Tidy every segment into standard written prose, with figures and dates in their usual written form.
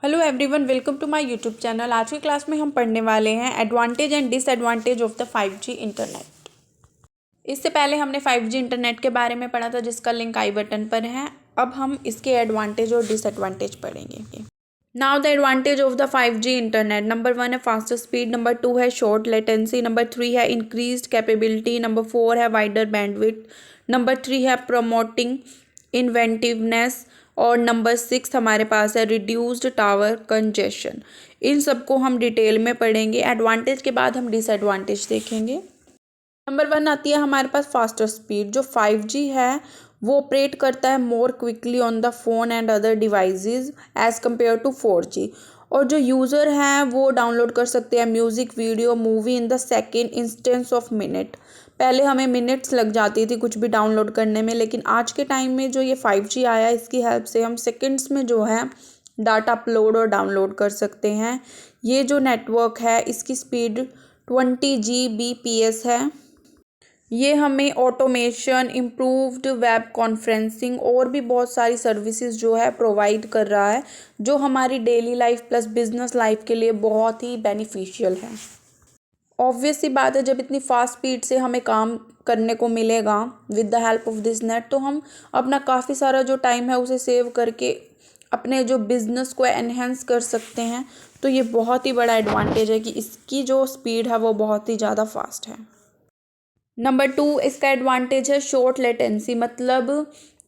Hello everyone, welcome to my YouTube channel. आज की class में हम पढ़ने वाले हैं advantage and disadvantage of the 5G internet. इससे पहले हमने 5G इंटरनेट के बारे में पढ़ा था, जिसका लिंक आई बटन पर है। अब हम इसके एडवांटेज और डिसएडवांटेज पढ़ेंगे। Now the advantage of the 5G internet. Number 1 है फास्टर स्पीड, नंबर 2 है शॉर्ट लेटेंसी, नंबर 3 है इंक्रीज्ड कैपेबिलिटी, नंबर 4 है वाइडर बैंडविड्थ, नंबर 3 है प्रमोटिंग इन्वेंटिवनेस और नंबर 6 हमारे पास है रिड्यूस्ड टावर कंजेशन। इन सबको हम डिटेल में पढ़ेंगे। एडवांटेज के बाद हम डिसएडवांटेज देखेंगे। नंबर 1 आती है हमारे पास फास्टर स्पीड। जो 5G है वो ऑपरेट करता है more quickly on the phone and other devices as compare to 4G। और जो यूज़र हैं वो डाउनलोड कर सकते हैं music, video, movie in the second instance of minute. पहले हमें मिनट्स लग जाती थी कुछ भी डाउनलोड करने में, लेकिन आज के टाइम में जो ये 5G आया, इसकी हेल्प से हम सेकंड्स में जो है डाटा अपलोड और डाउनलोड कर सकते हैं। ये जो नेटवर्क है इसकी स्पीड 20 Gbps है। ये हमें ऑटोमेशन, इम्प्रूव्ड वेब कॉन्फ्रेंसिंग और भी बहुत सारी सर्विसेज जो है प्रोवाइड कर रहा है, जो हमारी daily life plus business life के लिए बहुत ही बेनिफिशियल है। ऑब्वियस सी बात है, जब इतनी फास्ट स्पीड से हमें काम करने को मिलेगा with the help of this net, तो हम अपना काफ़ी सारा जो टाइम है उसे सेव करके अपने जो बिज़नेस को एनहेंस कर सकते हैं। तो ये बहुत ही बड़ा एडवांटेज है कि इसकी जो स्पीड है वो बहुत ही ज़्यादा फास्ट है। नंबर 2 इसका एडवांटेज है शॉर्ट लेटेंसी, मतलब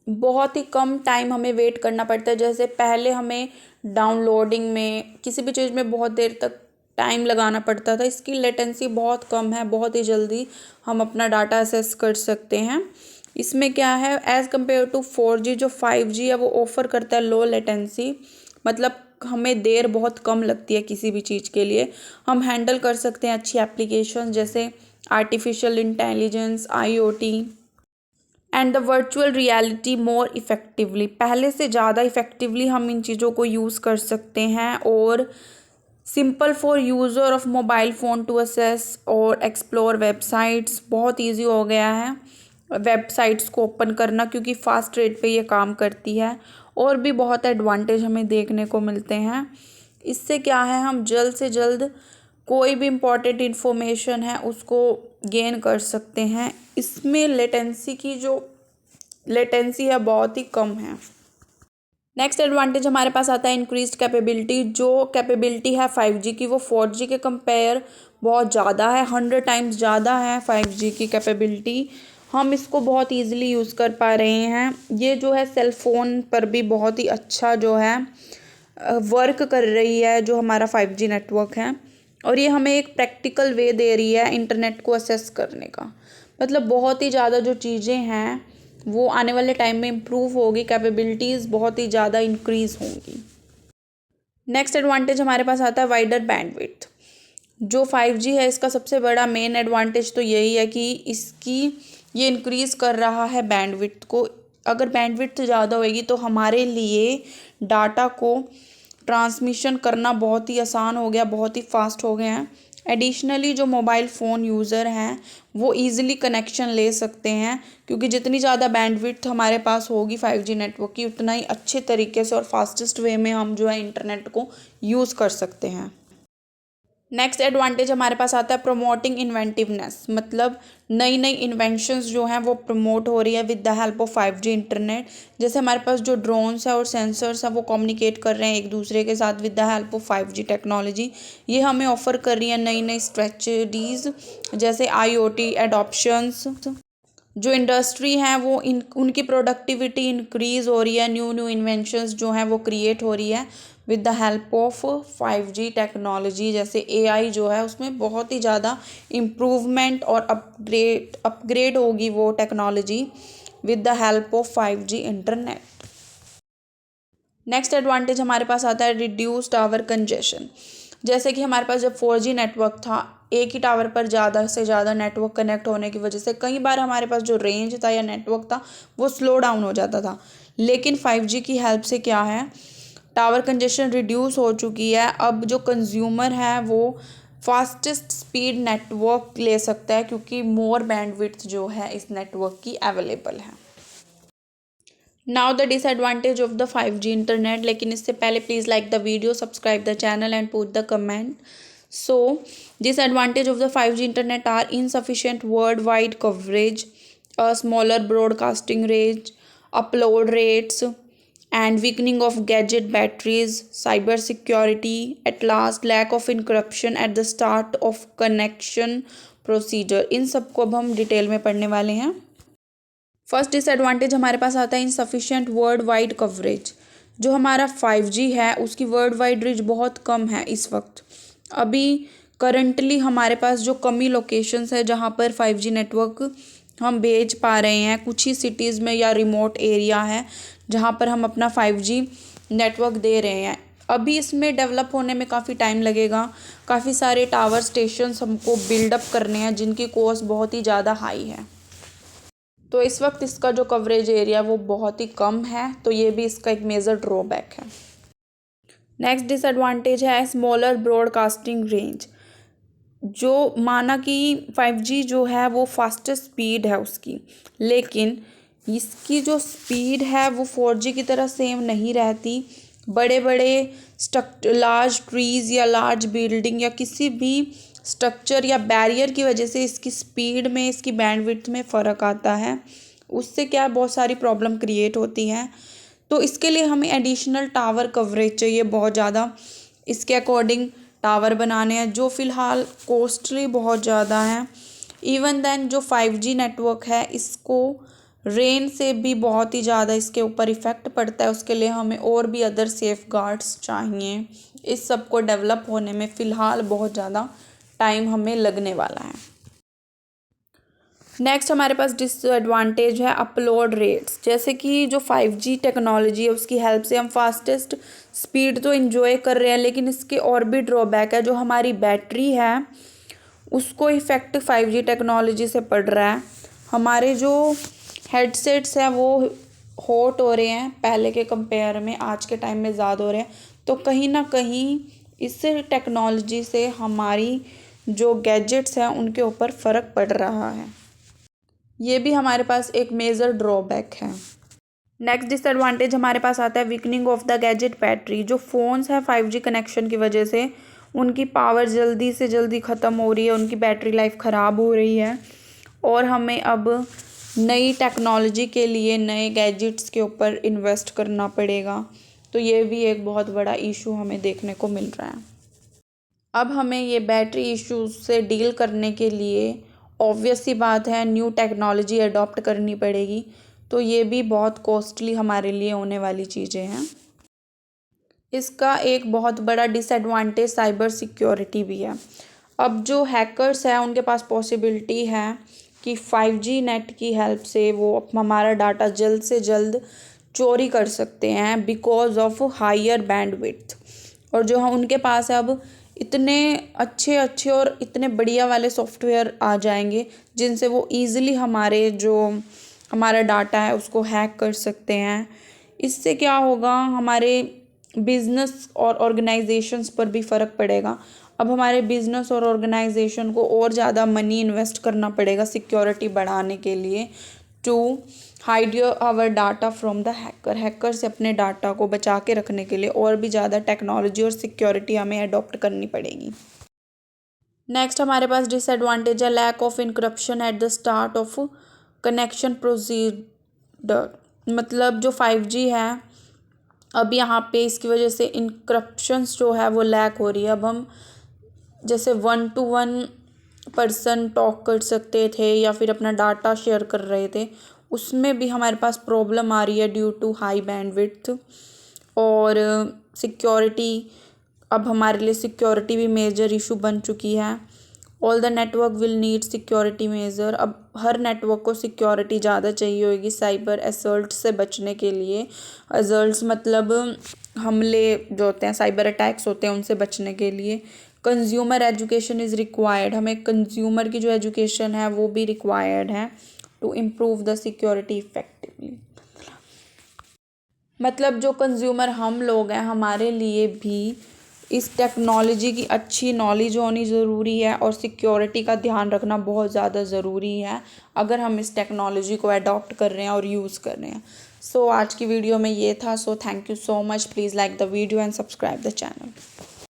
बहुत ही कम टाइम हमें वेट करना पड़ता है। जैसे पहले हमें डाउनलोडिंग में किसी भी चीज़ में बहुत देर तक टाइम लगाना पड़ता था, इसकी लेटेंसी बहुत कम है, बहुत ही जल्दी हम अपना डाटा एक्सेस कर सकते हैं। इसमें क्या है, एज़ कम्पेयर टू 4G, जो 5G है वो ऑफ़र करता है लो लेटेंसी, मतलब हमें देर बहुत कम लगती है किसी भी चीज़ के लिए। हम हैंडल कर सकते हैं अच्छी एप्लीकेशन जैसे artificial intelligence, IoT and the virtual reality more effectively. पहले से ज़्यादा इफ़ेक्टिवली हम इन चीज़ों को यूज़ कर सकते हैं। और simple for user of mobile phone to access और एक्सप्लोर वेबसाइट्स। बहुत ईजी हो गया है वेबसाइट्स को ओपन करना, क्योंकि फास्ट रेट पे ये काम करती है। और भी बहुत एडवांटेज हमें देखने को मिलते हैं। इससे क्या है, हम जल्द से जल्द कोई भी इम्पॉर्टेंट इन्फॉर्मेशन है उसको गेन कर सकते हैं। इसमें लेटेंसी है बहुत ही कम है। नेक्स्ट एडवांटेज हमारे पास आता है इंक्रीज्ड कैपेबिलिटी। जो कैपेबिलिटी है 5G की वो 4G के कंपेयर बहुत ज़्यादा है, 100 टाइम्स ज़्यादा है 5G की कैपेबिलिटी। हम इसको बहुत इजीली यूज़ कर पा रहे हैं। ये जो है सेल फ़ोन पर भी बहुत ही अच्छा जो है वर्क कर रही है जो हमारा 5G नेटवर्क है। और ये हमें एक प्रैक्टिकल वे दे रही है इंटरनेट को असेस करने का। मतलब बहुत ही ज़्यादा जो चीज़ें हैं वो आने वाले टाइम में इम्प्रूव होगी, कैपेबिलिटीज़ बहुत ही ज़्यादा इंक्रीज़ होंगी। नेक्स्ट एडवांटेज हमारे पास आता है वाइडर बैंडविड्थ। जो 5G है इसका सबसे बड़ा मेन एडवांटेज तो यही है कि ये इंक्रीज़ कर रहा है बैंडविड्थ को। अगर बैंडविड्थ ज़्यादा होएगी तो हमारे लिए डाटा को ट्रांसमिशन करना बहुत ही आसान हो गया, बहुत ही फास्ट हो गया है। एडिशनली जो मोबाइल फ़ोन यूज़र हैं वो ईज़िली कनेक्शन ले सकते हैं, क्योंकि जितनी ज़्यादा बैंडविड्थ हमारे पास होगी 5G नेटवर्क की, उतना ही अच्छे तरीके से और फास्टेस्ट वे में हम जो है इंटरनेट को यूज़ कर सकते हैं। नेक्स्ट एडवांटेज हमारे पास आता है प्रमोटिंग इन्वेंटिवनेस, मतलब नई नई इन्वेंशंस जो हैं वो प्रमोट हो रही है with the help of 5G internet. जैसे हमारे पास जो ड्रोन्स है और सेंसर्स हैं वो कम्युनिकेट कर रहे हैं एक दूसरे के साथ with the help of 5G technology. ये हमें ऑफर कर रही है नई नई स्ट्रेटजीज, जैसे IoT एडॉप्शंस। जो इंडस्ट्री हैं वो उनकी प्रोडक्टिविटी इंक्रीज़ हो रही है, न्यू न्यू इन्वेंशंस जो हैं वो क्रिएट हो रही है with the help of 5G technology. जैसे AI जो है उसमें बहुत ही ज़्यादा इम्प्रूवमेंट और अपग्रेड होगी वो technology with the help of 5G internet. Next advantage हमारे पास आता है रिड्यूस टावर कंजेशन। जैसे कि हमारे पास जब 4G नेटवर्क था, एक ही टावर पर ज़्यादा से ज़्यादा नेटवर्क कनेक्ट होने की वजह से कई बार हमारे पास जो रेंज था या नेटवर्क था वो स्लो डाउन हो जाता था। लेकिन 5G की हेल्प से क्या है, टावर कंजेशन रिड्यूस हो चुकी है। अब जो कंज्यूमर है वो फास्टेस्ट स्पीड नेटवर्क ले सकता है, क्योंकि मोर बैंडविड्थ जो है इस नेटवर्क की अवेलेबल है। Now the disadvantage of the 5G internet, लेकिन इससे पहले please like the video, subscribe the channel and put the comment. So, disadvantage of the 5G internet are insufficient worldwide coverage, a smaller broadcasting range, upload rates, and weakening of gadget batteries, cyber security, at last lack of encryption at the start of connection procedure. इन सबको अब हम detail में पढ़ने वाले हैं. First disadvantage हमारे पास आता है इनसफिशिएंट वर्ल्ड वाइड कवरेज. जो हमारा 5G है उसकी वर्ल्ड वाइड रीच बहुत कम है इस वक्त. अभी करंटली हमारे पास जो कमी लोकेशंस है जहाँ पर 5G नेटवर्क हम भेज पा रहे हैं, कुछ ही सिटीज़ में या रिमोट एरिया है जहाँ पर हम अपना 5G नेटवर्क दे रहे हैं. अभी इसमें डेवलप होने में काफ़ी टाइम लगेगा. काफ़ी सारे टावर स्टेशंस हमको बिल्डअप करने हैं जिनकी कॉस्ट बहुत ही ज़्यादा हाई है. तो इस वक्त इसका जो कवरेज एरिया वो बहुत ही कम है, तो ये भी इसका एक मेजर ड्रॉबैक है. नेक्स्ट डिसएडवांटेज है स्मॉलर ब्रॉडकास्टिंग रेंज. जो माना कि 5G जो है वो फास्टेस्ट स्पीड है उसकी, लेकिन इसकी जो स्पीड है वो 4G की तरह सेम नहीं रहती. बड़े बड़े लार्ज ट्रीज़ या लार्ज बिल्डिंग या किसी भी स्ट्रक्चर या बैरियर की वजह से इसकी स्पीड में, इसकी बैंडविड्थ में फ़र्क आता है. उससे क्या बहुत सारी प्रॉब्लम क्रिएट होती हैं. तो इसके लिए हमें एडिशनल टावर कवरेज चाहिए बहुत ज़्यादा. इसके अकॉर्डिंग टावर बनाने हैं जो फ़िलहाल कॉस्टली बहुत ज़्यादा हैं. इवन देन जो 5G नेटवर्क है इसको रेन से भी बहुत ही ज़्यादा इसके ऊपर इफ़ेक्ट पड़ता है. उसके लिए हमें और भी अदर सेफ गार्ड्स चाहिए. इस सब को डेवलप होने में फ़िलहाल बहुत ज़्यादा टाइम हमें लगने वाला है. नेक्स्ट हमारे पास डिसएडवांटेज है अपलोड रेट्स. जैसे कि जो 5G टेक्नोलॉजी है उसकी हेल्प से हम फास्टेस्ट स्पीड तो इन्जॉय कर रहे हैं, लेकिन इसके और भी ड्रॉबैक है. जो हमारी बैटरी है उसको इफ़ेक्ट 5G टेक्नोलॉजी से पड़ रहा है. हमारे जो हेडसेट्स हैं वो हॉट हो रहे हैं पहले के कंपेयर में, आज के टाइम में ज़्यादा हो रहे हैं. तो कहीं ना कहीं इस टेक्नोलॉजी से हमारी जो गैजेट्स हैं उनके ऊपर फ़र्क पड़ रहा है. ये भी हमारे पास एक मेजर ड्रॉबैक है. नेक्स्ट डिसएडवांटेज हमारे पास आता है weakening of the gadget battery. जो फ़ोन्स हैं 5G कनेक्शन की वजह से उनकी पावर जल्दी से जल्दी ख़त्म हो रही है, उनकी बैटरी लाइफ ख़राब हो रही है. और हमें अब नई टेक्नोलॉजी के लिए नए गैजेट्स के ऊपर इन्वेस्ट करना पड़ेगा. तो ये भी एक बहुत बड़ा इशू हमें देखने को मिल रहा है. अब हमें ये बैटरी इश्यूज से डील करने के लिए ऑब्वियस सी बात है न्यू टेक्नोलॉजी अडॉप्ट करनी पड़ेगी. तो ये भी बहुत कॉस्टली हमारे लिए होने वाली चीज़ें हैं. इसका एक बहुत बड़ा डिसएडवांटेज साइबर सिक्योरिटी भी है. अब जो हैकर्स हैं उनके पास पॉसिबिलिटी है कि 5G नेट की हेल्प से वो हमारा डाटा जल्द से जल्द चोरी कर सकते हैं बिकॉज ऑफ हायर बैंडविड्थ. और जो हम उनके पास है अब इतने अच्छे अच्छे और इतने बढ़िया वाले सॉफ्टवेयर आ जाएंगे जिनसे वो ईज़िली हमारा डाटा है उसको हैक कर सकते हैं. इससे क्या होगा, हमारे बिज़नेस और ऑर्गेनाइजेशंस पर भी फ़र्क पड़ेगा. अब हमारे बिज़नेस और ऑर्गेनाइजेशन को और ज़्यादा मनी इन्वेस्ट करना पड़ेगा सिक्योरिटी बढ़ाने के लिए to hide our data from the hacker से अपने डाटा को बचा के रखने के लिए और भी ज़्यादा टेक्नोलॉजी और सिक्योरिटी हमें अडॉप्ट करनी पड़ेगी. नेक्स्ट हमारे पास डिसएडवांटेज है lack of encryption at the start of connection procedure. मतलब जो 5G है अब यहाँ पे इसकी वजह से इनक्रप्शंस जो है वो लैक हो रही है. अब हम जैसे 1-to-1 पर्सन टॉक कर सकते थे या फिर अपना डाटा शेयर कर रहे थे, उसमें भी हमारे पास प्रॉब्लम आ रही है ड्यू टू हाई बैंडविड्थ. और सिक्योरिटी, अब हमारे लिए सिक्योरिटी भी मेजर इशू बन चुकी है. All the network will need security measure. अब हर नेटवर्क को सिक्योरिटी ज़्यादा चाहिए होगी साइबर असल्ट से बचने के लिए. असल्ट्स मतलब हमले जो होते हैं, साइबर अटैक्स होते हैं, उनसे बचने के लिए कंज्यूमर एजुकेशन इज़ रिक्वायर्ड. हमें कंज्यूमर की जो एजुकेशन है वो भी रिक्वायर्ड है to improve the security effectively. मतलब जो कंज्यूमर हम लोग हैं हमारे लिए भी इस टेक्नोलॉजी की अच्छी नॉलेज होनी ज़रूरी है और सिक्योरिटी का ध्यान रखना बहुत ज़्यादा ज़रूरी है अगर हम इस टेक्नोलॉजी को अडॉप्ट कर रहे हैं और यूज़ कर रहे हैं. सो आज की वीडियो में ये था। So thank you so much. Please like the video and subscribe the channel.